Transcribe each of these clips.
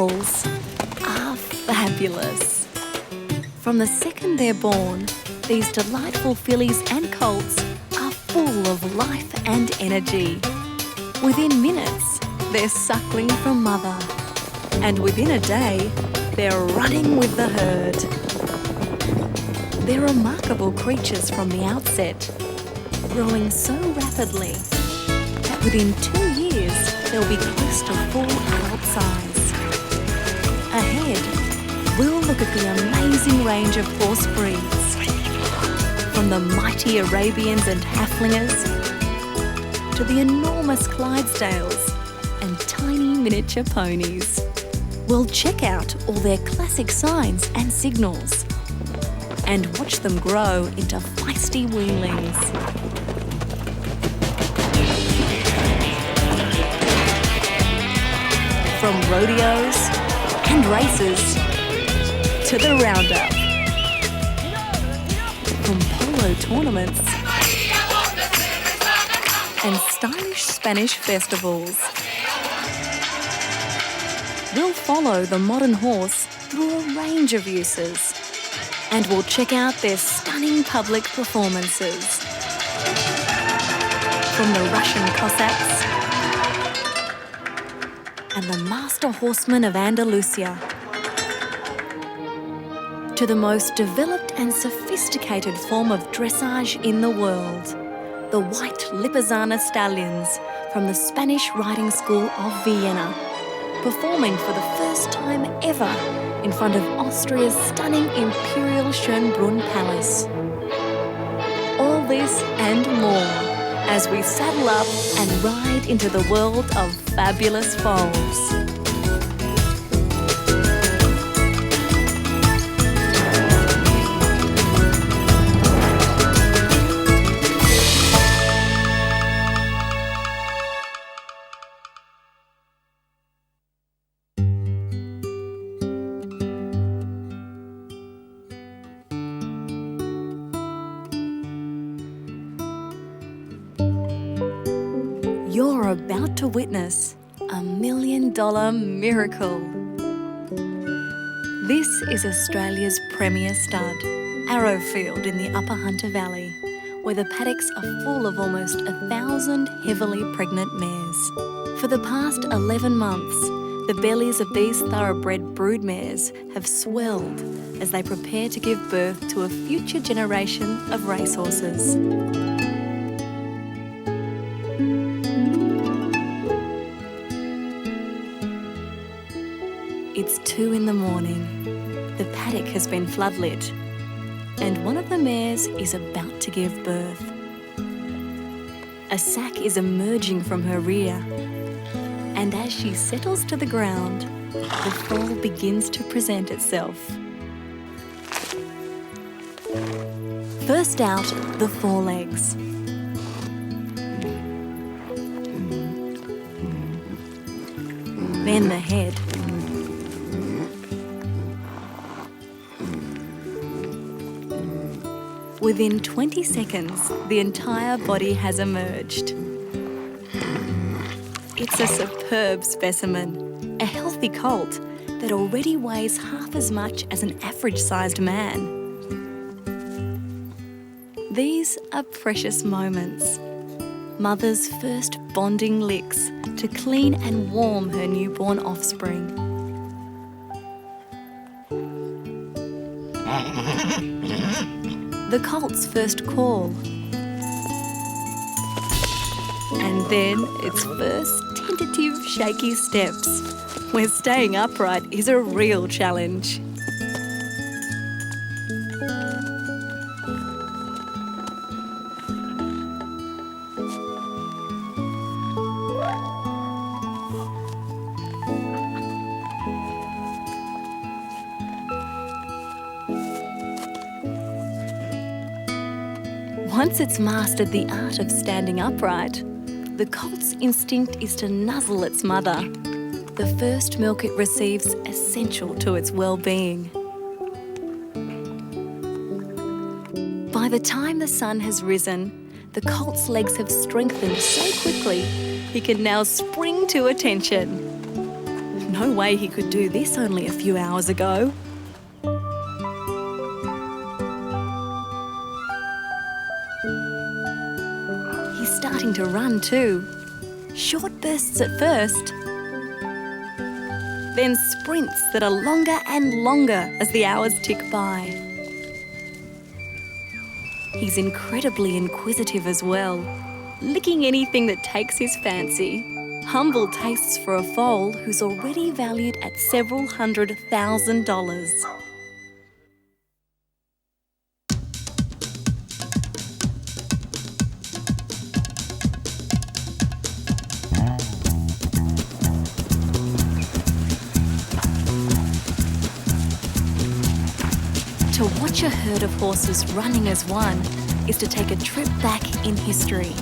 foals are fabulous. From the second they're born, these delightful fillies and colts are full of life and energy. Within minutes, they're suckling from mother, and within a day, they're running with the herd. They're remarkable creatures from the outset, growing so rapidly that within 2 years, they'll be close to full adult size. Ahead, we'll look at the amazing range of horse breeds, from the mighty Arabians and Haflingers to the enormous Clydesdales and tiny miniature ponies. We'll check out all their classic signs and signals and watch them grow into feisty weanlings. From rodeos and races to the roundup. From polo tournaments and stylish Spanish festivals. We'll follow the modern horse through a range of uses, and we'll check out their stunning public performances. From the Russian Cossacks and the master horsemen of Andalusia to the most developed and sophisticated form of dressage in the world, the white Lipizzaner stallions from the Spanish riding school of Vienna, performing for the first time ever in front of Austria's stunning Imperial Schönbrunn Palace. All this and more as we saddle up and ride into the world of fabulous foals. You're about to witness $1 million miracle. This is Australia's premier stud, Arrowfield in the Upper Hunter Valley, where the paddocks are full of almost 1,000 heavily pregnant mares. For the past 11 months, the bellies of these thoroughbred broodmares have swelled as they prepare to give birth to a future generation of racehorses. It's 2 in the morning. The paddock has been floodlit, and one of the mares is about to give birth. A sack is emerging from her rear, and as she settles to the ground, the foal begins to present itself. First out, the forelegs. Then the head. Within 20 seconds, the entire body has emerged. It's a superb specimen, a healthy colt that already weighs half as much as an average-sized man. These are precious moments. Mother's first bonding licks to clean and warm her newborn offspring. The colt's first call. And then its first tentative shaky steps, where staying upright is a real challenge. Once it's mastered the art of standing upright, the colt's instinct is to nuzzle its mother, the first milk it receives essential to its well-being. By the time the sun has risen, the colt's legs have strengthened so quickly he can now spring to attention. No way he could do this only a few hours ago. He's starting to run too. Short bursts at first, then sprints that are longer and longer as the hours tick by. He's incredibly inquisitive as well, licking anything that takes his fancy. Humble tastes for a foal who's already valued at several $100,000. To watch a herd of horses running as one is to take a trip back in history.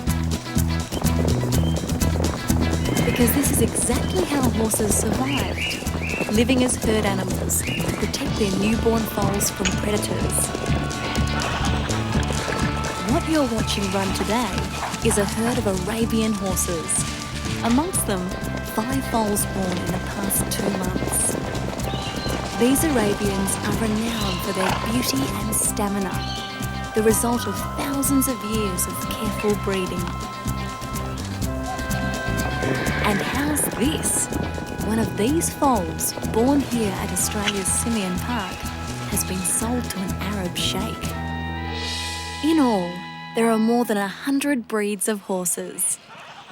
Because this is exactly how horses survived, living as herd animals to protect their newborn foals from predators. What you're watching run today is a herd of Arabian horses. Amongst them, 5 foals born in the past 2 months. These Arabians are renowned for their beauty and stamina, the result of thousands of years of careful breeding. And how's this? One of these foals, born here at Australia's Simeon Park, has been sold to an Arab sheikh. In all, there are more than 100 breeds of horses,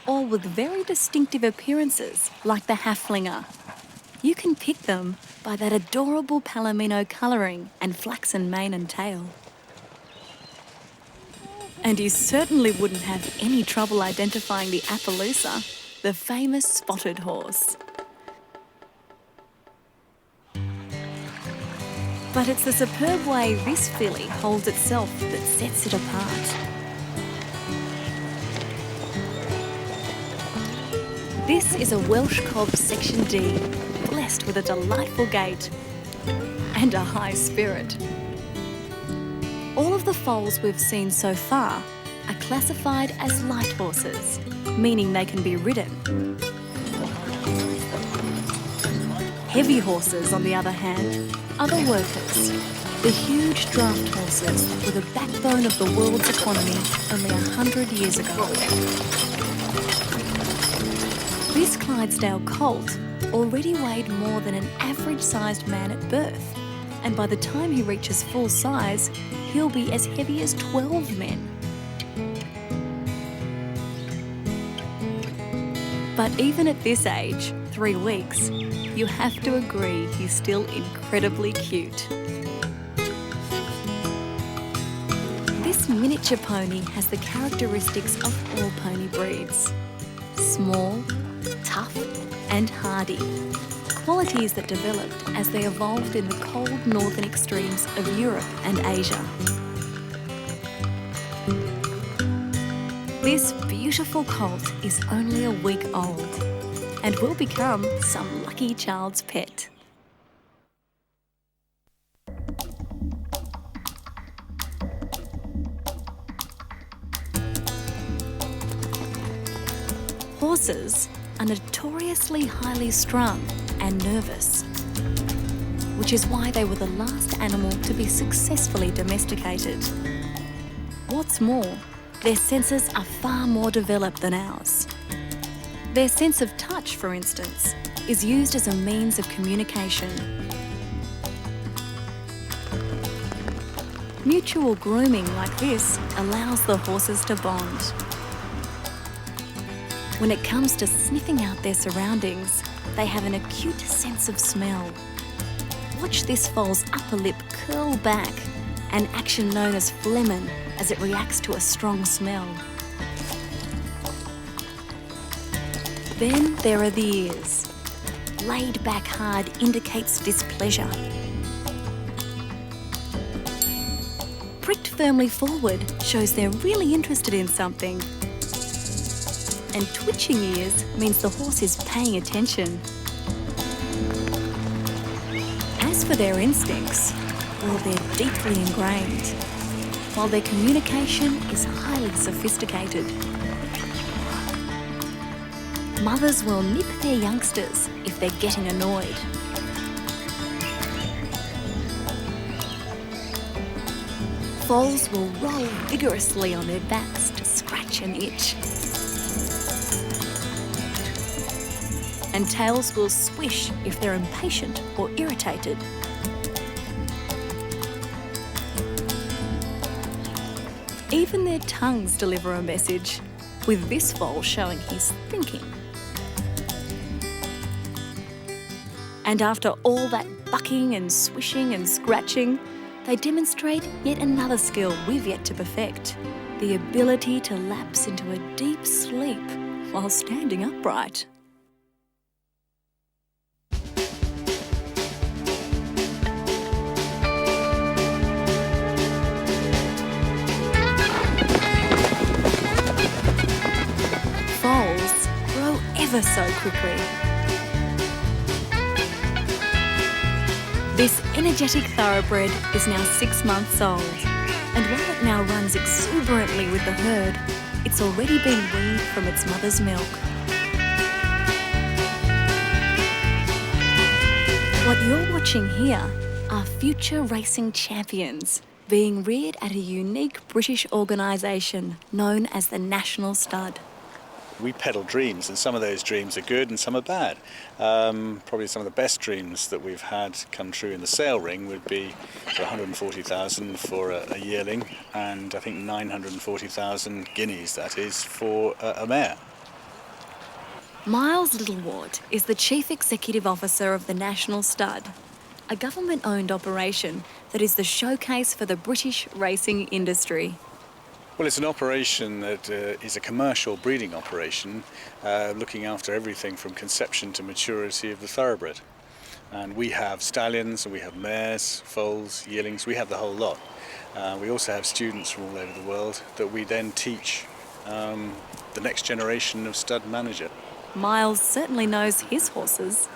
all with very distinctive appearances, like the Haflinger. You can pick them by that adorable palomino colouring and flaxen mane and tail. And you certainly wouldn't have any trouble identifying the Appaloosa, the famous spotted horse. But it's the superb way this filly holds itself that sets it apart. This is a Welsh cob Section D, blessed with a delightful gait and a high spirit. All of the foals we've seen so far are classified as light horses, meaning they can be ridden. Heavy horses, on the other hand, are the workers, the huge draft horses that were the backbone of the world's economy only 100 years ago. This Clydesdale colt already weighed more than an average-sized man at birth, and by the time he reaches full size, he'll be as heavy as 12 men. But even at this age, 3 weeks, you have to agree he's still incredibly cute. This miniature pony has the characteristics of all pony breeds. Small, tough and hardy, qualities that developed as they evolved in the cold northern extremes of Europe and Asia. This beautiful colt is only a week old and will become some lucky child's pet. Horses are notoriously highly strung and nervous, which is why they were the last animal to be successfully domesticated. What's more, their senses are far more developed than ours. Their sense of touch, for instance, is used as a means of communication. Mutual grooming like this allows the horses to bond. When it comes to sniffing out their surroundings, they have an acute sense of smell. Watch this foal's upper lip curl back, an action known as phlegmon, as it reacts to a strong smell. Then there are the ears. Laid back hard indicates displeasure. Pricked firmly forward shows they're really interested in something. And twitching ears means the horse is paying attention. As for their instincts, well, they're deeply ingrained, while their communication is highly sophisticated. Mothers will nip their youngsters if they're getting annoyed. Foals will roll vigorously on their backs to scratch and itch. And tails will swish if they're impatient or irritated. Even their tongues deliver a message, with this foal showing he's thinking. And after all that bucking and swishing and scratching, they demonstrate yet another skill we've yet to perfect, the ability to lapse into a deep sleep while standing upright. Foals grow ever so quickly. This energetic thoroughbred is now 6 months old, and while it now runs exuberantly with the herd, it's already been weaned from its mother's milk. What you're watching here are future racing champions being reared at a unique British organisation known as the National Stud. We peddle dreams, and some of those dreams are good and some are bad. Probably some of the best dreams that we've had come true in the sale ring would be 140,000 for a yearling, and I think 940,000 guineas, that is, for a mare. Miles Littlewart is the Chief Executive Officer of the National Stud, a government-owned operation that is the showcase for the British racing industry. Well, it's an operation that is a commercial breeding operation, looking after everything from conception to maturity of the thoroughbred. And we have stallions, and we have mares, foals, yearlings, we have the whole lot. We also have students from all over the world that we then teach the next generation of stud manager. Miles certainly knows his horses.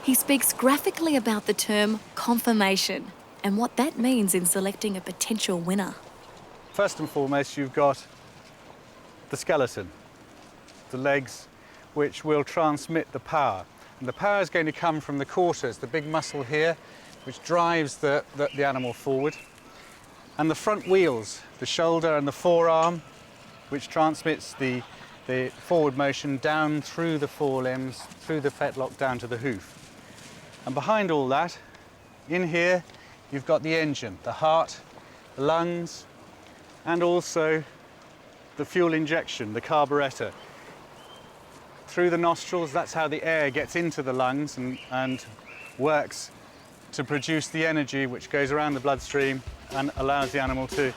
He speaks graphically about the term confirmation and what that means in selecting a potential winner. First and foremost, you've got the skeleton, the legs, which will transmit the power. And the power is going to come from the quarters, the big muscle here, which drives the animal forward. And the front wheels, the shoulder and the forearm, which transmits the forward motion down through the forelimbs, through the fetlock down to the hoof. And behind all that, in here, you've got the engine, the heart, the lungs, and also the fuel injection, the carburettor. Through the nostrils, that's how the air gets into the lungs and works to produce the energy which goes around the bloodstream and allows the animal to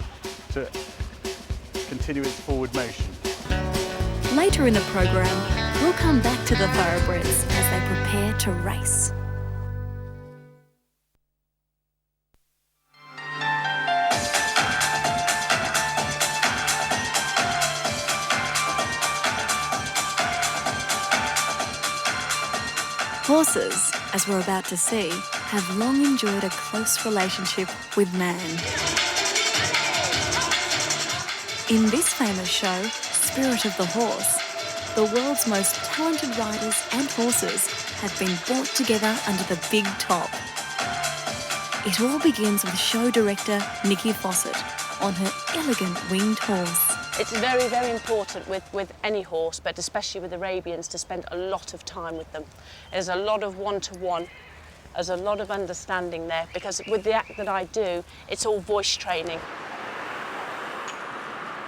continue its forward motion. Later in the program, we'll come back to the thoroughbreds as they prepare to race. Horses, as we're about to see, have long enjoyed a close relationship with man. In this famous show, Spirit of the Horse, the world's most talented riders and horses have been brought together under the big top. It all begins with show director Nikki Fawcett on her elegant winged horse. It's very, very important with any horse, but especially with Arabians, to spend a lot of time with them. There's a lot of one-to-one. There's a lot of understanding there, because with the act that I do, it's all voice training.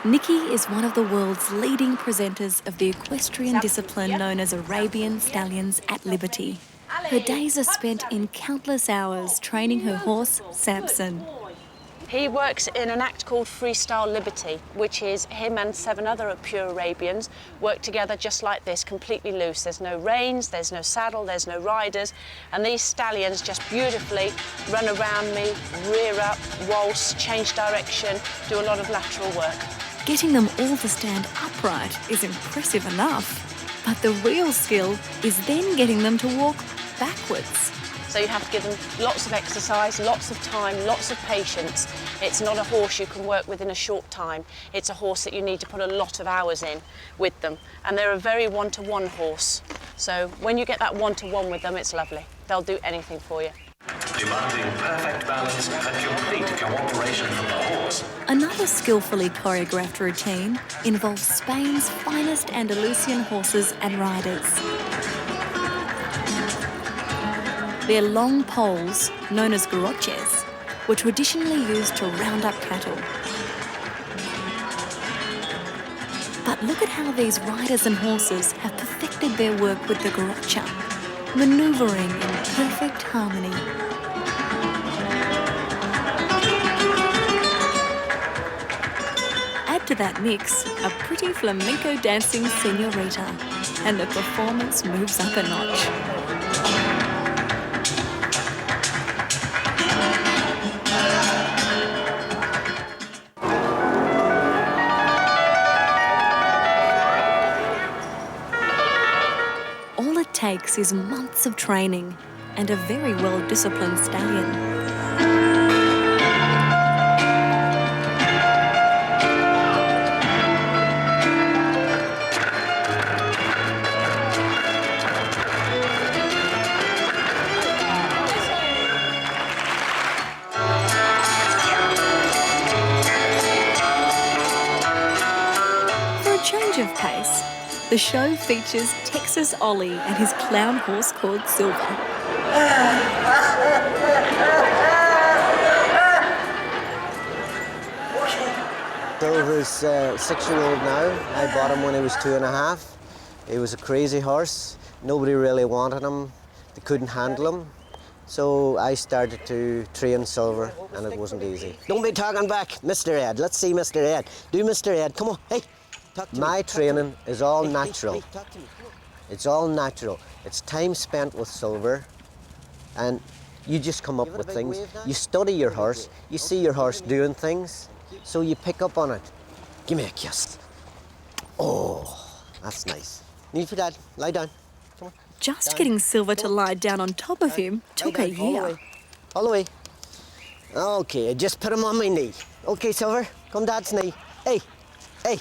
Nikki is one of the world's leading presenters of the equestrian discipline known as Arabian stallions at Liberty. Her days are spent in countless hours training her horse, Samson. He works in an act called Freestyle Liberty, which is him and 7 other pure Arabians work together just like this, completely loose. There's no reins, there's no saddle, there's no riders, and these stallions just beautifully run around me, rear up, waltz, change direction, do a lot of lateral work. Getting them all to stand upright is impressive enough, but the real skill is then getting them to walk backwards. So you have to give them lots of exercise, lots of time, lots of patience, It's not a horse you can work with in a short time. It's a horse that you need to put a lot of hours in with them. And they're a very one-to-one horse. So when you get that one-to-one with them, it's lovely. They'll do anything for you. Demanding perfect balance and complete cooperation from the horse. Another skillfully choreographed routine involves Spain's finest Andalusian horses and riders. Their long poles, known as garroches, were traditionally used to round up cattle. But look at how these riders and horses have perfected their work with the garrocha, manoeuvring in perfect harmony. Add to that mix a pretty flamenco dancing señorita, and the performance moves up a notch. All it takes is months of training and a very well-disciplined stallion. For a change of pace, the show features Texas Ollie and his clown horse called Silver. Silver's 6-year-old now. I bought him when he was 2.5. He was a crazy horse. Nobody really wanted him. They couldn't handle him. So I started to train Silver, and it wasn't easy. Don't be talking back, Mr. Ed. Let's see Mr. Ed. Do Mr. Ed. Come on. Hey. My training is all natural. It's all natural. It's time spent with Silver, and you just come up with things. You study your horse. You see your horse doing things, so you pick up on it. Give me a kiss. Oh, that's nice. Kneel for Dad. Lie down. Come on. Just Down. getting Silver to lie down on top of him took a year. All the way. Okay, I just put him on my knee. Okay, Silver, come Dad's knee. Hey, hey,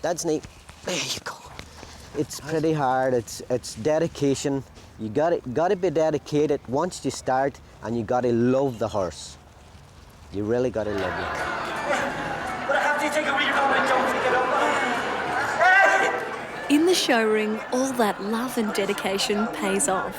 Dad's knee. There you go. It's pretty hard. It's dedication. You gotta be dedicated once you start, and you gotta love the horse. You really gotta love it. But after you take a wee moment, don't forget about. In the show ring, all that love and dedication pays off.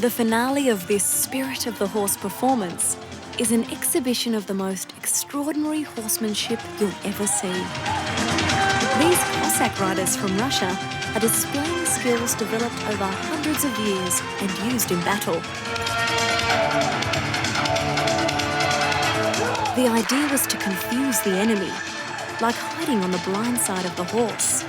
The finale of this Spirit of the Horse performance is an exhibition of the most extraordinary horsemanship you'll ever see. These Cossack riders from Russia are displaying skills developed over hundreds of years and used in battle. The idea was to confuse the enemy, like hiding on the blind side of the horse.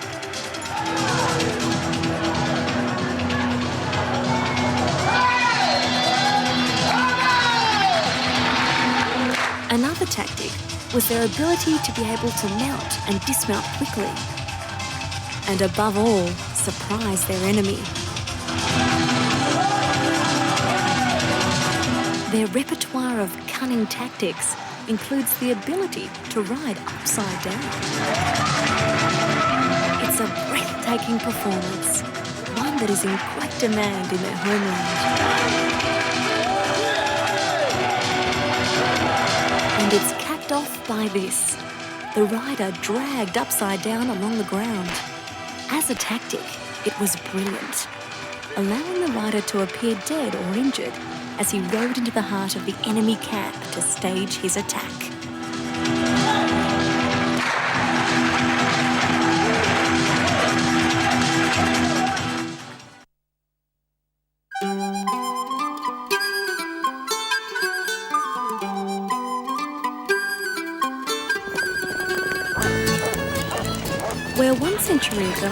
Another tactic was their ability to be able to mount and dismount quickly, and above all, surprise their enemy. Their repertoire of cunning tactics includes the ability to ride upside down. It's a breathtaking performance, one that is in great demand in their homeland. And it's capped off by this, the rider dragged upside down along the ground. As a tactic, it was brilliant, allowing the rider to appear dead or injured as he rode into the heart of the enemy camp to stage his attack. Where 1 century ago,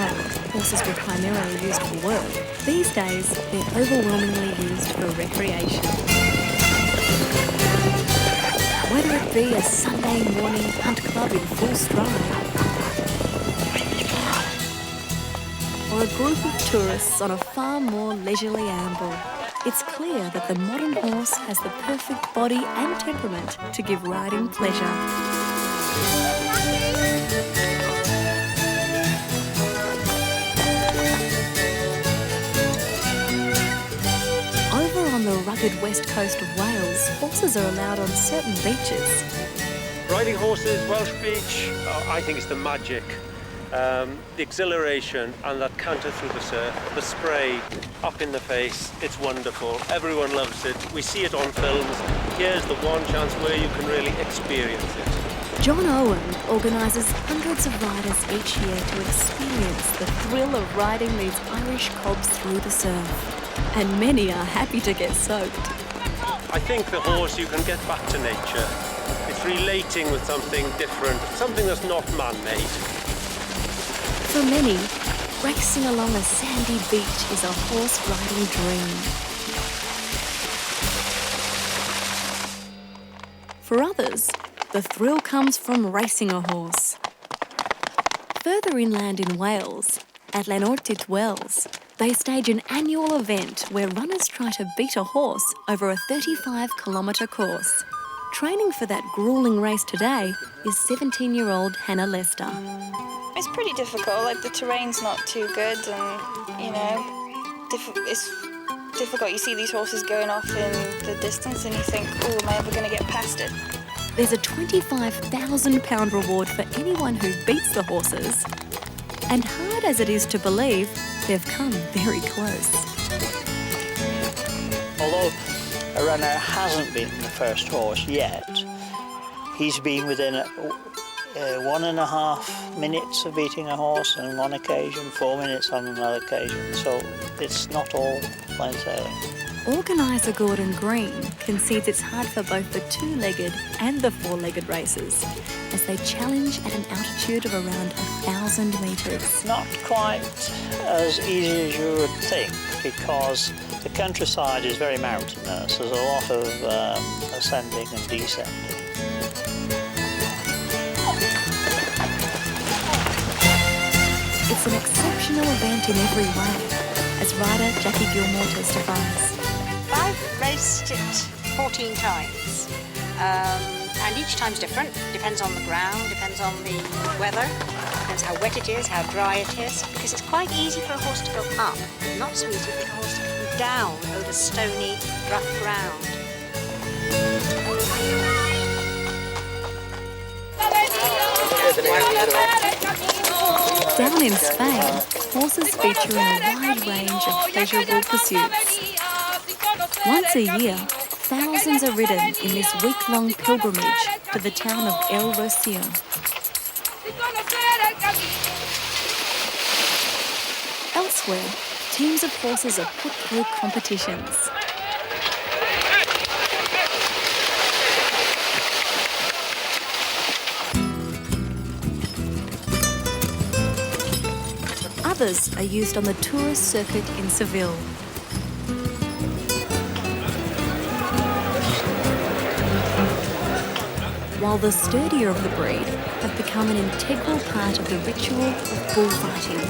horses were primarily used for work, these days they're overwhelmingly used for recreation. Whether it be a Sunday morning hunt club in full stride, or a group of tourists on a far more leisurely amble. It's clear that the modern horse has the perfect body and temperament to give riding pleasure. Over on the rugged west coast of Wales, horses are allowed on certain beaches. Riding horses, Welsh Beach, I think it's the magic. The exhilaration and that canter through the surf, the spray up in the face, it's wonderful. Everyone loves it. We see it on films. Here's the one chance where you can really experience it. John Owen organises hundreds of riders each year to experience the thrill of riding these Irish cobs through the surf. And many are happy to get soaked. I think the horse, you can get back to nature. It's relating with something different, something that's not man-made. For many, racing along a sandy beach is a horse riding dream. For others, the thrill comes from racing a horse. Further inland in Wales, at Llanortit Wells, they stage an annual event where runners try to beat a horse over a 35-kilometre course. Training for that gruelling race today is 17-year-old Hannah Lester. It's pretty difficult, like the terrain's not too good and, you know, it's difficult. You see these horses going off in the distance and you think, oh, am I ever going to get past it? There's a £25,000 reward for anyone who beats the horses. And hard as it is to believe, they've come very close. Although a runner hasn't beaten the first horse yet, he's been within 1.5 minutes of beating a horse on one occasion, 4 minutes on another occasion, so it's not all plain sailing. Organiser Gordon Green concedes it's hard for both the two-legged and the four-legged races as they challenge at an altitude of around 1,000 metres. Not quite as easy as you would think because the countryside is very mountainous. There's a lot of ascending and descending. It's an exceptional event in every way, as rider Jackie Gilmore testifies. I've raced it 14 times, and each time's different. Depends on the ground, depends on the weather, depends how wet it is, how dry it is, because it's quite easy for a horse to go up, not so easy for a horse to come down over stony, rough ground. Down in Spain, horses feature in a wide range of pleasurable pursuits. Once a year, thousands are ridden in this week-long pilgrimage to the town of El Rocío. Elsewhere, teams of horses are put through competitions. Others are used on the tourist circuit in Seville. While the sturdier of the breed have become an integral part of the ritual of bullfighting.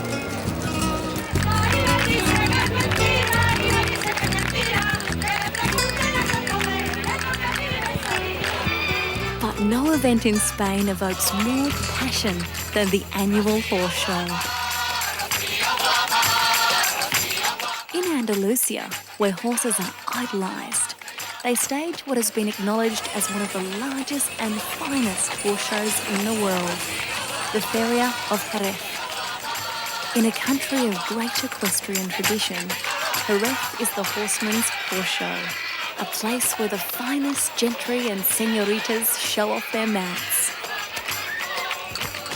But no event in Spain evokes more passion than the annual horse show. In Andalusia, where horses are idolised, they stage what has been acknowledged as one of the largest and finest horse shows in the world, the Feria of Jerez. In a country of great equestrian tradition, Jerez is the horseman's horse show, a place where the finest gentry and señoritas show off their mounts.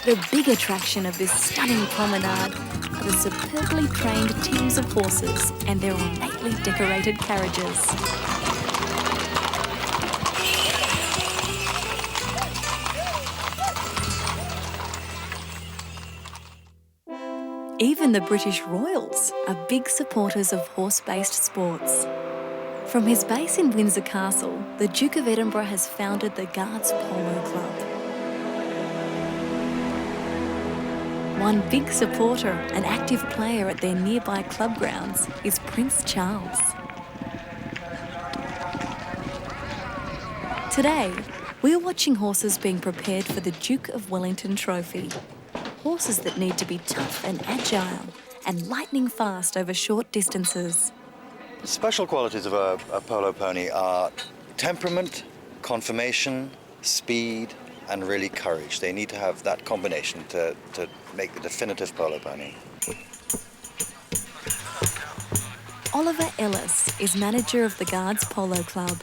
The big attraction of this stunning promenade are the superbly trained teams of horses and their ornately decorated carriages. Even the British royals are big supporters of horse-based sports. From his base in Windsor Castle, the Duke of Edinburgh has founded the Guards Polo Club. One big supporter and active player at their nearby club grounds is Prince Charles. Today, we're watching horses being prepared for the Duke of Wellington Trophy. Horses that need to be tough and agile and lightning fast over short distances. The special qualities of a polo pony are temperament, conformation, speed, and really courage. They need to have that combination to make the definitive polo pony. Oliver Ellis is manager of the Guards Polo Club.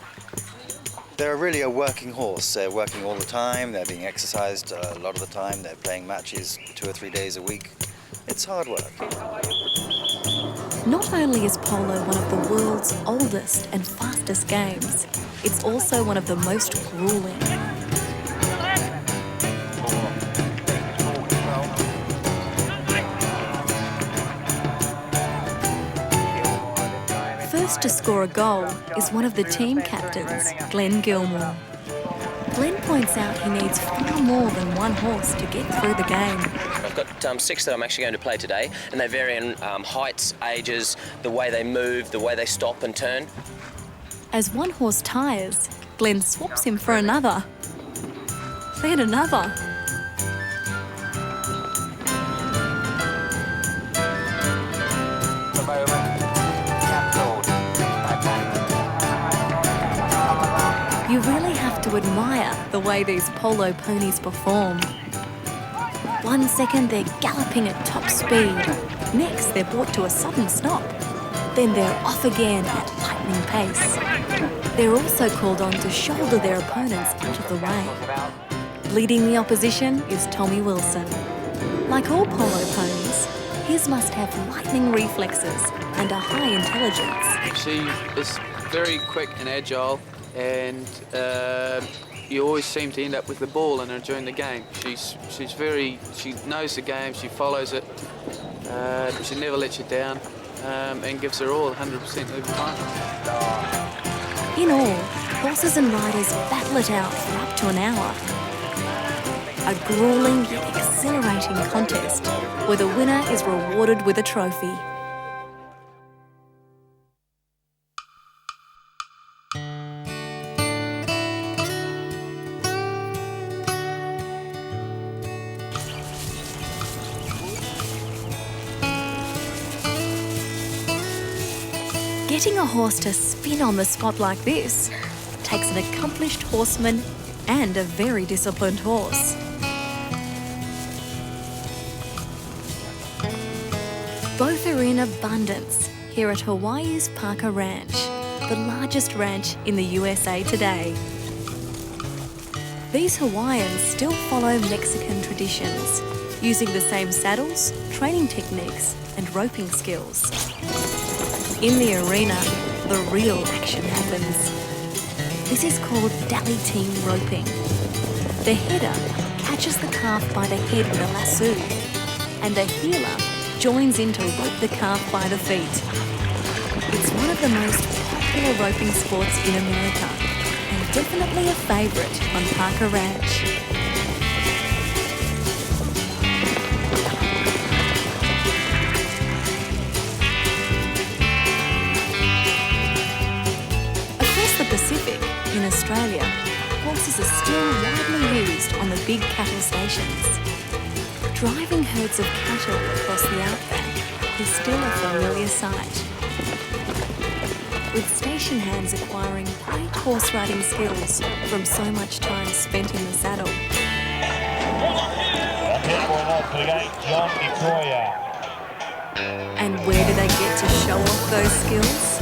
They're really a working horse. They're working all the time, they're being exercised a lot of the time, they're playing matches 2 or 3 days a week. It's hard work. Not only is polo one of the world's oldest and fastest games, it's also one of the most grueling. First to score a goal is one of the team captains, Glenn Gilmore. Glenn points out he needs far more than one horse to get through the game. I've got 6 that I'm actually going to play today, and they vary in heights, ages, the way they move, the way they stop and turn. As one horse tires, Glenn swaps him for another. Then another. You really have to admire the way these polo ponies perform. 1 second they're galloping at top speed. Next they're brought to a sudden stop. Then they're off again at lightning pace. They're also called on to shoulder their opponents out of the way. Leading the opposition is Tommy Wilson. Like all polo ponies, his must have lightning reflexes and a high intelligence. She is very quick and agile, and you always seem to end up with the ball in her during the game. She knows the game, she follows it, she never lets you down, and gives her all 100% every time. In all, horses and riders battle it out for up to an hour. A grueling yet exhilarating contest where the winner is rewarded with a trophy. Getting a horse to spin on the spot like this takes an accomplished horseman and a very disciplined horse. Both are in abundance here at Hawaii's Parker Ranch, the largest ranch in the USA today. These Hawaiians still follow Mexican traditions, using the same saddles, training techniques, and roping skills. In the arena, the real action happens. This is called dally team roping. The header catches the calf by the head with a lasso, and the heeler joins in to rope the calf by the feet. It's one of the most popular roping sports in America, and definitely a favourite on Parker Ranch. Pacific, in Australia, horses are still widely used on the big cattle stations. Driving herds of cattle across the outback is still a familiar sight. With station hands acquiring great horse riding skills from so much time spent in the saddle. And where do they get to show off those skills?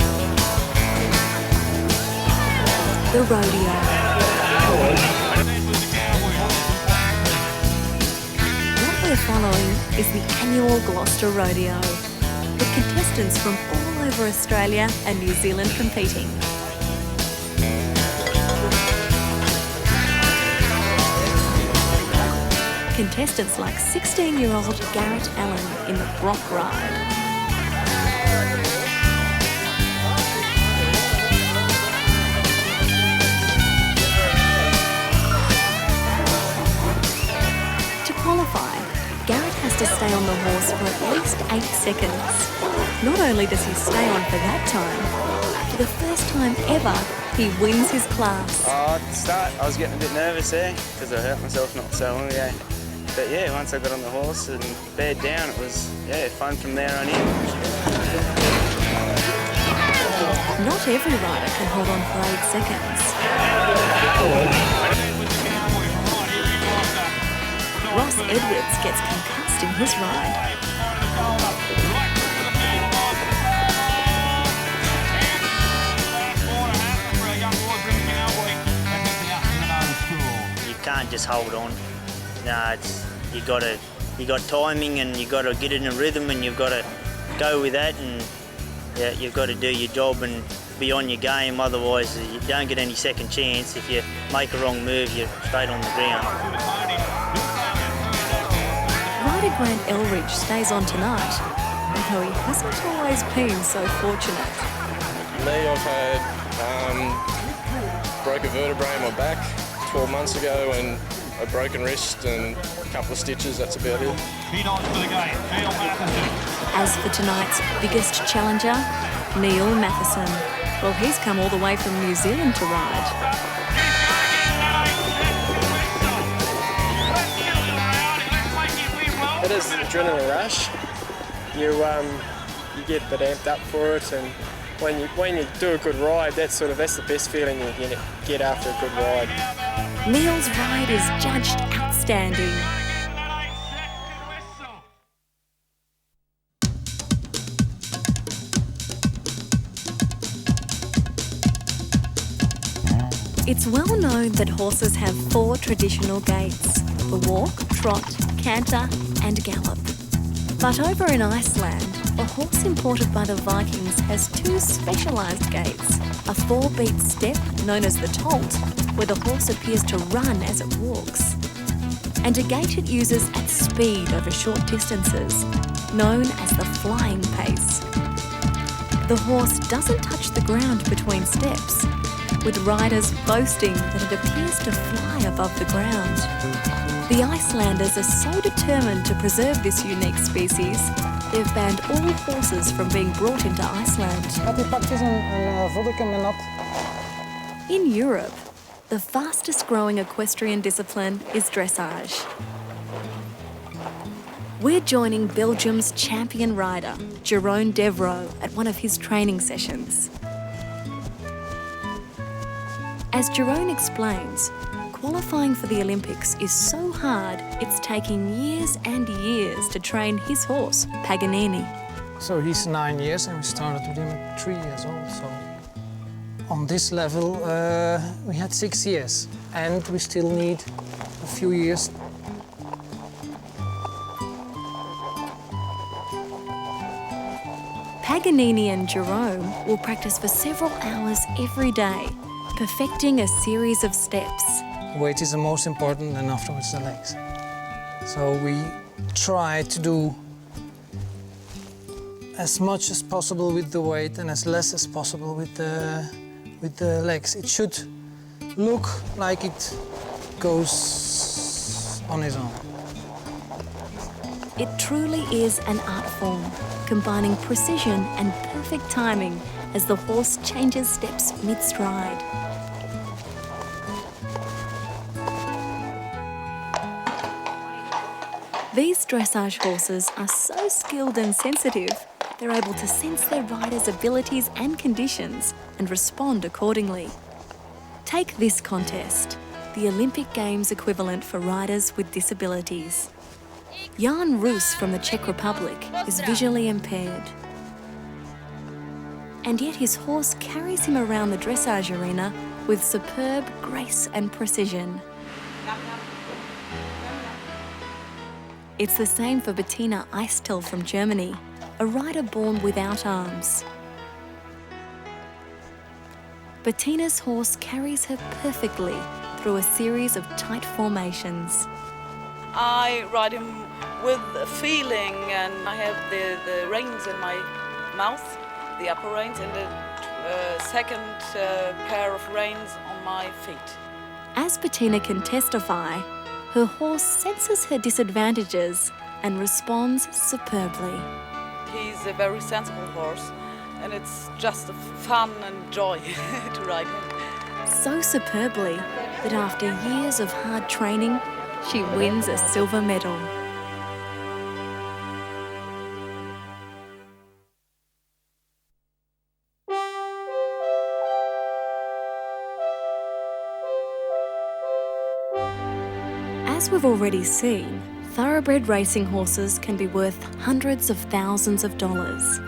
The rodeo. What we're following is the annual Gloucester Rodeo, with contestants from all over Australia and New Zealand competing. Contestants like 16-year-old Garrett Allen in the Brock Ride. Garrett has to stay horse for at least 8 seconds. Not only does he stay on for that time, for the first time ever, he wins his class. At the start, I was getting a bit nervous there because I hurt myself not so long ago. But yeah, once I got on the horse and bared down, it was fun from there on in. Not every rider can hold on for 8 seconds. Ross Edwards gets concussed in his ride. You can't just hold on. No, you got timing, and you got to get in a rhythm, and you've got to go with that, and you've got to do your job and be on your game. Otherwise, you don't get any second chance. If you make a wrong move, you're straight on the ground. Rider Grant Elridge stays on tonight, although he hasn't always been so fortunate. Me, I've had broke a vertebrae in my back 12 months ago, and a broken wrist and a couple of stitches. That's about it. As for tonight's biggest challenger, Neil Matheson. Well, he's come all the way from New Zealand to ride. It is an adrenaline rush. You get a bit amped up for it, and when you do a good ride, that's the best feeling you get after a good ride. Neil's ride is judged outstanding. It's well known that horses have 4 traditional gaits: the walk, trot, canter and gallop. But over in Iceland, a horse imported by the Vikings has 2 specialised gaits: a 4-beat step known as the tolt, where the horse appears to run as it walks, and a gait it uses at speed over short distances, known as the flying pace. The horse doesn't touch the ground between steps, with riders boasting that it appears to fly above the ground. The Icelanders are so determined to preserve this unique species, they've banned all horses from being brought into Iceland. In Europe, the fastest growing equestrian discipline is dressage. We're joining Belgium's champion rider, Jeroen Devro, at one of his training sessions. As Jeroen explains, qualifying for the Olympics is so hard, it's taking years and years to train his horse, Paganini. So he's 9 years and we started with him at 3 years old. So on this level, we had 6 years and we still need a few years. Paganini and Jeroen will practice for several hours every day, perfecting a series of steps. Weight is the most important, and afterwards the legs. So we try to do as much as possible with the weight and as less as possible with the legs. It should look like it goes on its own. It truly is an art form, combining precision and perfect timing as the horse changes steps mid-stride. These dressage horses are so skilled and sensitive, they're able to sense their rider's abilities and conditions and respond accordingly. Take this contest, the Olympic Games equivalent for riders with disabilities. Jan Roos from the Czech Republic is visually impaired. And yet his horse carries him around the dressage arena with superb grace and precision. It's the same for Bettina Eistel from Germany, a rider born without arms. Bettina's horse carries her perfectly through a series of tight formations. I ride him with a feeling, and I have the reins in my mouth, the upper reins, and the second pair of reins on my feet. As Bettina can testify, her horse senses her disadvantages and responds superbly. He's a very sensible horse, and it's just fun and joy to ride him. So superbly that after years of hard training, she wins a silver medal. As we've already seen, thoroughbred racing horses can be worth hundreds of thousands of dollars.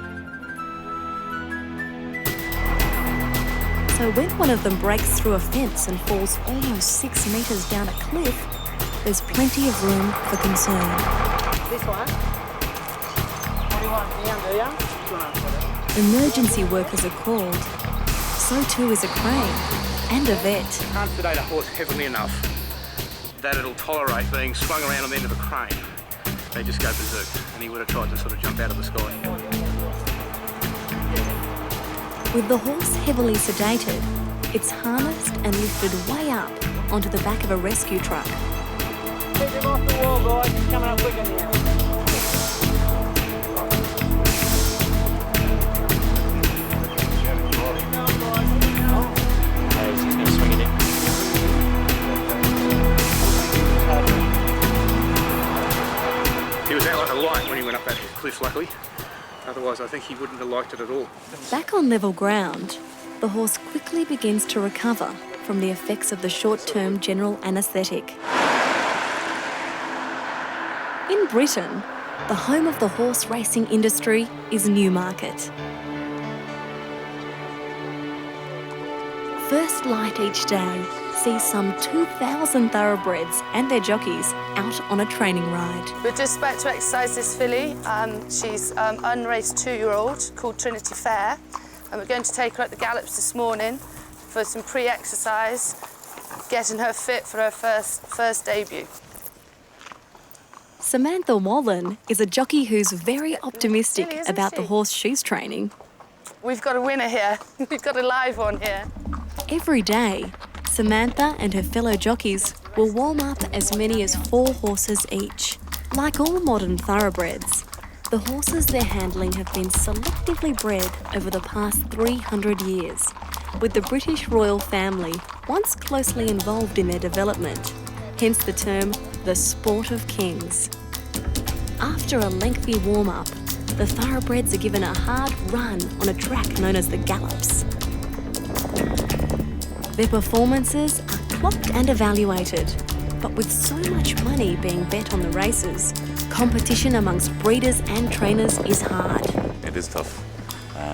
So when one of them breaks through a fence and falls almost 6 metres down a cliff, there's plenty of room for concern. This one? What do you want? The Emergency workers are called. So too is a crane and a vet. Can't sedate a horse heavily enough that it'll tolerate being swung around on the end of a crane. They just go berserk, and he would have tried to sort of jump out of the sky. With the horse heavily sedated, it's harnessed and lifted way up onto the back of a rescue truck. Keep him off the wall, guys. He's coming up quicker now. He was out like a light when he went up that cliff, luckily. Otherwise, I think he wouldn't have liked it at all. Back on level ground, the horse quickly begins to recover from the effects of the short-term general anaesthetic. In Britain, the home of the horse racing industry is Newmarket. First light each day sees some 2,000 thoroughbreds and their jockeys out on a training ride. We're just about to exercise this filly. She's an unraced 2-year-old called Trinity Fair, and we're going to take her at the gallops this morning for some pre-exercise, getting her fit for her first debut. Samantha Wallen is a jockey who's very optimistic about the horse she's training. We've got a winner here. We've got a live one here. Every day, Samantha and her fellow jockeys will warm up as many as 4 horses each. Like all modern thoroughbreds, the horses they're handling have been selectively bred over the past 300 years, with the British royal family once closely involved in their development, hence the term the sport of kings. After a lengthy warm-up, the thoroughbreds are given a hard run on a track known as the gallops. Their performances are clocked and evaluated, but with so much money being bet on the races, competition amongst breeders and trainers is hard. It is tough.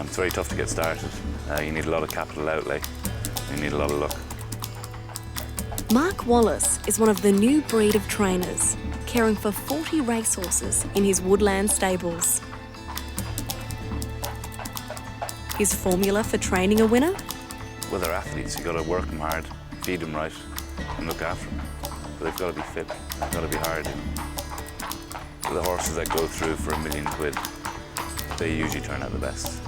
It's very tough to get started. You need a lot of capital outlay. You need a lot of luck. Mark Wallace is one of the new breed of trainers, caring for 40 racehorses in his woodland stables. His formula for training a winner? Well, they're athletes. You've got to work them hard, feed them right, and look after them. But they've got to be fit. They've got to be hard. The horses that go through for £1 million, they usually turn out the best.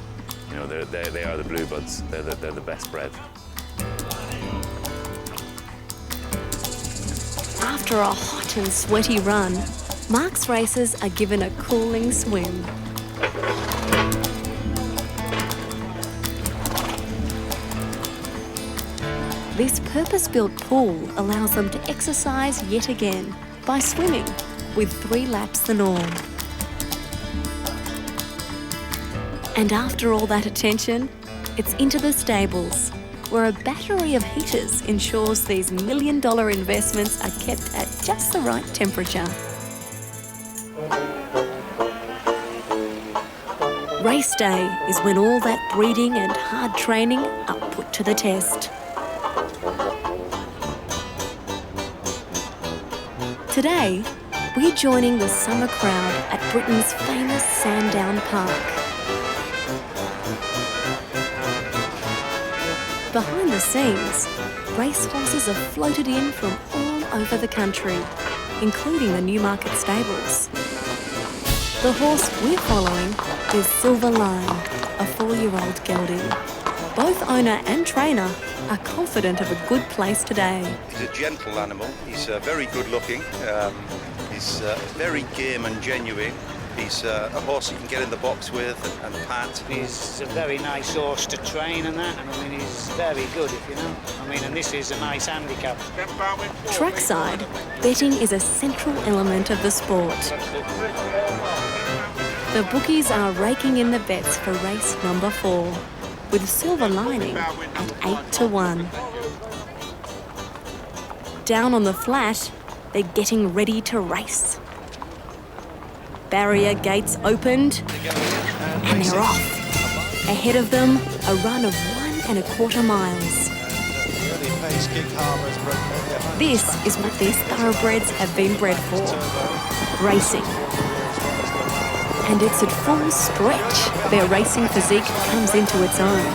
You know, they are the blue buds. They're the best bred. After a hot and sweaty run, Mark's racers are given a cooling swim. This purpose-built pool allows them to exercise yet again by swimming, with 3 laps the norm. And after all that attention, it's into the stables, where a battery of heaters ensures these $1 million investments are kept at just the right temperature. Race day is when all that breeding and hard training are put to the test. Today, we're joining the summer crowd at Britain's famous Sandown Park. Behind the scenes, racehorses are floated in from all over the country, including the Newmarket stables. The horse we're following is Silver Line, a 4-year-old gelding. Both owner and trainer are confident of a good place today. He's a gentle animal. He's very good looking. He's very game and genuine. He's a horse you can get in the box with and pat. He's a very nice horse to train and that, and I mean, he's very good, if you know. I mean, and this is a nice handicap. Trackside, betting is a central element of the sport. The bookies are raking in the bets for race number 4, with silver lining at 8-1. Down on the flat, they're getting ready to race. Barrier gates opened, and they're off. Ahead of them, a run of 1 1/4 miles. This is what these thoroughbreds have been bred for, racing. And it's at full stretch their racing physique comes into its own.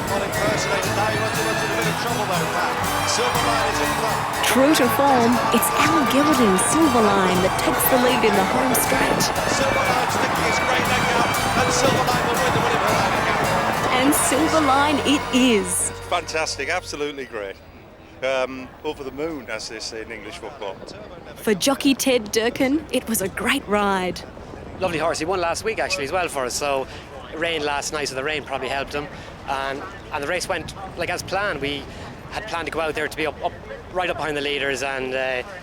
True to form, it's our gelding Silverline that takes the lead in the home straight. And Silverline it is. Fantastic, absolutely great. Over the moon, as they say in English football. For jockey Ted Durkin, it was a great ride. Lovely horse. He won last week actually as well for us. So it rained last night, so the rain probably helped him. And the race went like as planned. We had planned to go out there to be right up behind the leaders, and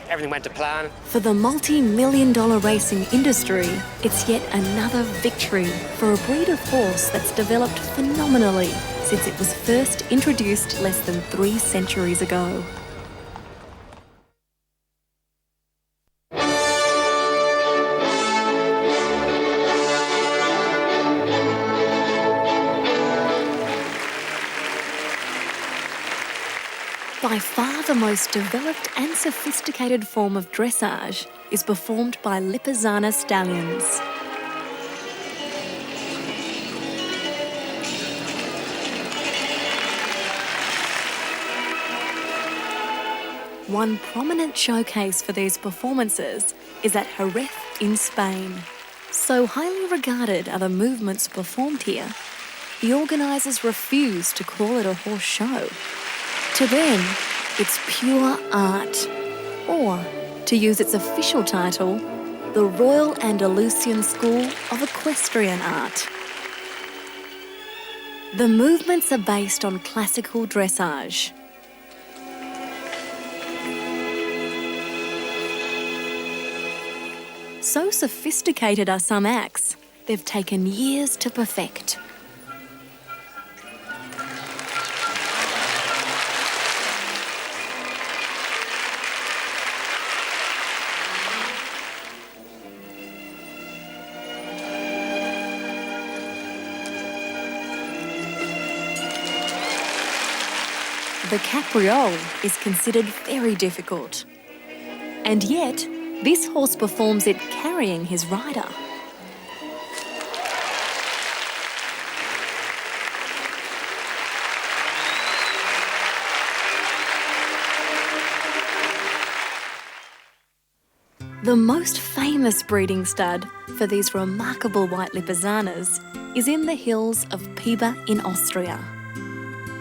everything went to plan. For the multi-million-dollar racing industry, it's yet another victory for a breed of horse that's developed phenomenally since it was first introduced less than 3 centuries ago. By far the most developed and sophisticated form of dressage is performed by Lipizzaner stallions. One prominent showcase for these performances is at Jerez in Spain. So highly regarded are the movements performed here, the organisers refuse to call it a horse show. To them, it's pure art, or, to use its official title, the Royal Andalusian School of Equestrian Art. The movements are based on classical dressage. So sophisticated are some acts, they've taken years to perfect. The capriole is considered very difficult. And yet, this horse performs it carrying his rider. The most famous breeding stud for these remarkable white Lipizzaners is in the hills of Piba in Austria.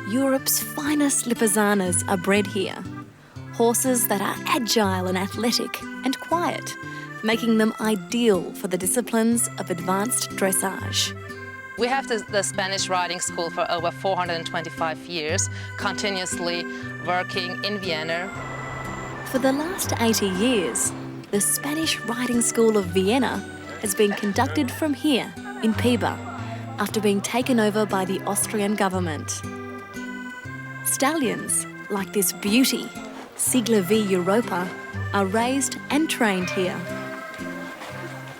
Europe's finest Lipizzaners are bred here. Horses that are agile and athletic and quiet, making them ideal for the disciplines of advanced dressage. We have the Spanish riding school for over 425 years, continuously working in Vienna. For the last 80 years, the Spanish riding school of Vienna has been conducted from here in Piba, after being taken over by the Austrian government. Stallions, like this beauty, Sigla V Europa, are raised and trained here.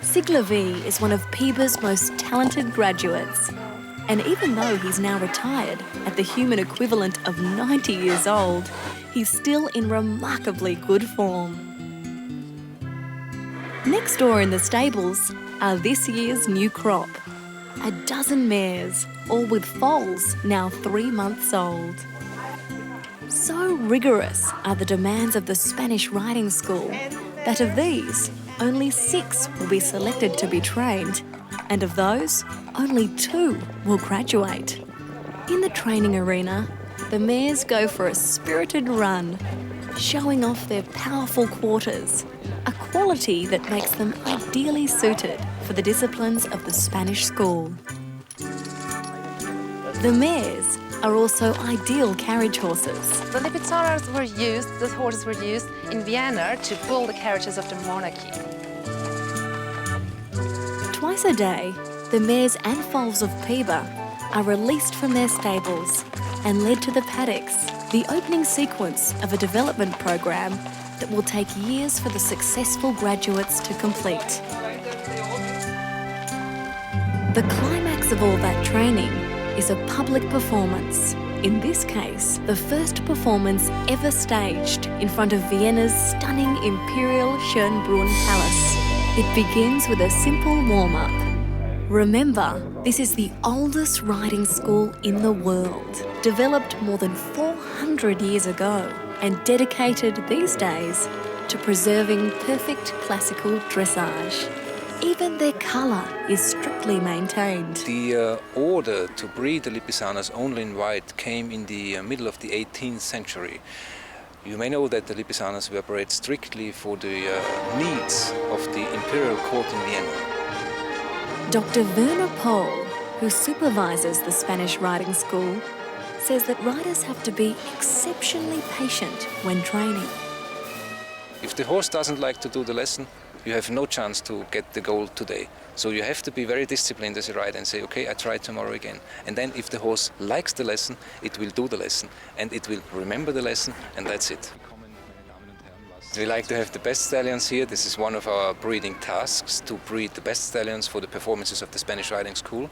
Sigla V is one of Piba's most talented graduates, and even though he's now retired at the human equivalent of 90 years old, he's still in remarkably good form. Next door in the stables are this year's new crop, a dozen mares, all with foals now 3 months old. So rigorous are the demands of the Spanish riding school that of these, only 6 will be selected to be trained, and of those, only 2 will graduate. In the training arena, the mares go for a spirited run, showing off their powerful quarters, a quality that makes them ideally suited for the disciplines of the Spanish school. The mares are also ideal carriage horses. The Lipizzaners were used, the horses were used in Vienna to pull the carriages of the monarchy. Twice a day, the mares and foals of Piba are released from their stables and led to the paddocks, the opening sequence of a development program that will take years for the successful graduates to complete. The climax of all that training is a public performance. In this case, the first performance ever staged in front of Vienna's stunning Imperial Schönbrunn Palace. It begins with a simple warm-up. Remember, this is the oldest riding school in the world, developed more than 400 years ago and dedicated these days to preserving perfect classical dressage. Even their colour is strictly maintained. The order to breed the Lipizzaners only in white came in the middle of the 18th century. You may know that the Lipizzaners were bred strictly for the needs of the imperial court in Vienna. Dr. Werner Pohl, who supervises the Spanish riding school, says that riders have to be exceptionally patient when training. If the horse doesn't like to do the lesson, you have no chance to get the goal today. So you have to be very disciplined as a rider and say, okay, I try tomorrow again. And then if the horse likes the lesson, it will do the lesson and it will remember the lesson, and that's it. We like to have the best stallions here. This is one of our breeding tasks, to breed the best stallions for the performances of the Spanish riding school.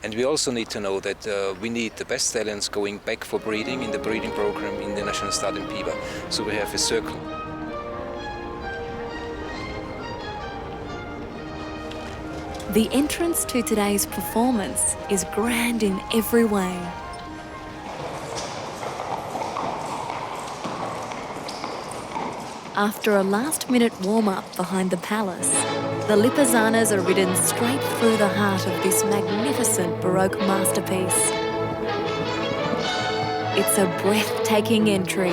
And we also need to know that we need the best stallions going back for breeding in the breeding program in the National Stud in Piba. So we have a circle. The entrance to today's performance is grand in every way. After a last-minute warm-up behind the palace, the Lipizzaners are ridden straight through the heart of this magnificent Baroque masterpiece. It's a breathtaking entry.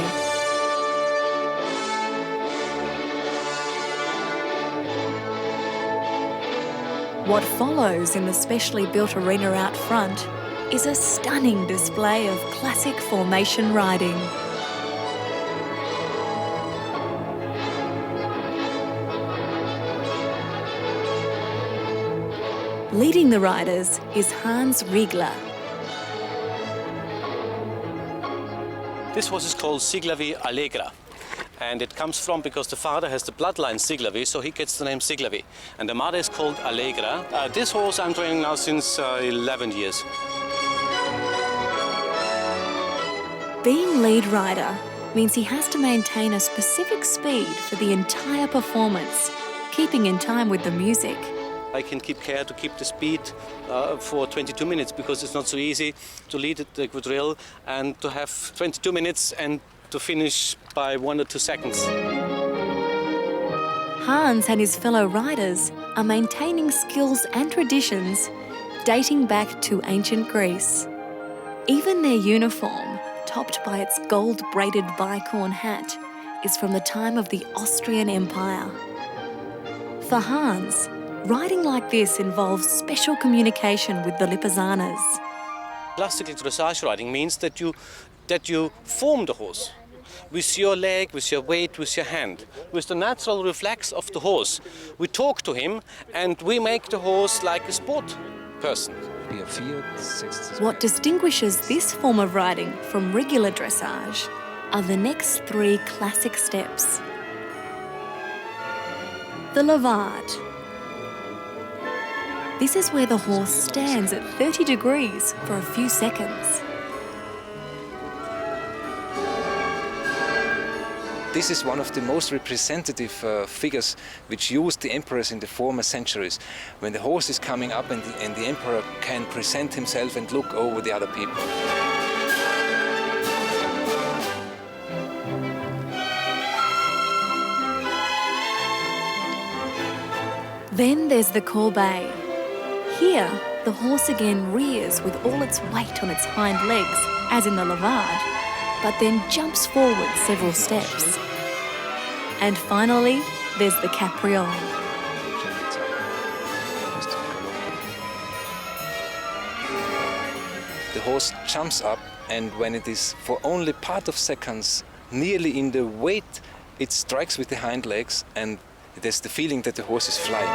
What follows in the specially built arena out front is a stunning display of classic formation riding. Leading the riders is Hans Riegler. This horse is called Siglavi Allegra, and it comes from because the father has the bloodline Siglavi, so he gets the name Siglavi, and the mother is called Allegra. This horse I'm training now since 11 years. Being lead rider means he has to maintain a specific speed for the entire performance, keeping in time with the music. I can keep care to keep the speed for 22 minutes because it's not so easy to lead the quadrille and to have 22 minutes and to finish by 1 or 2 seconds. Hans and his fellow riders are maintaining skills and traditions dating back to ancient Greece. Even their uniform, topped by its gold-braided bicorn hat, is from the time of the Austrian Empire. For Hans, riding like this involves special communication with the Lipizzaners. Classical dressage riding means that you form the horse with your leg, with your weight, with your hand. With the natural reflex of the horse, we talk to him and we make the horse like a sport person. What distinguishes this form of riding from regular dressage are the next 3 classic steps. The levade. This is where the horse stands at 30 degrees for a few seconds. This is one of the most representative figures which used the emperors in the former centuries, when the horse is coming up and the emperor can present himself and look over the other people. Then there's the courbet. Here, the horse again rears with all its weight on its hind legs, as in the levade, but then jumps forward several steps. And finally, there's the capriole. The horse jumps up, and when it is for only part of seconds nearly in the weight, it strikes with the hind legs, and there's the feeling that the horse is flying.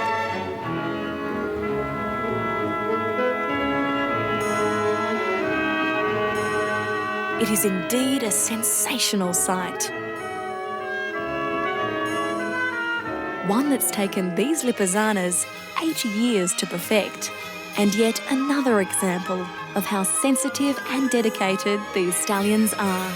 It is indeed a sensational sight. One that's taken these Lipizzaners 8 years to perfect, and yet another example of how sensitive and dedicated these stallions are.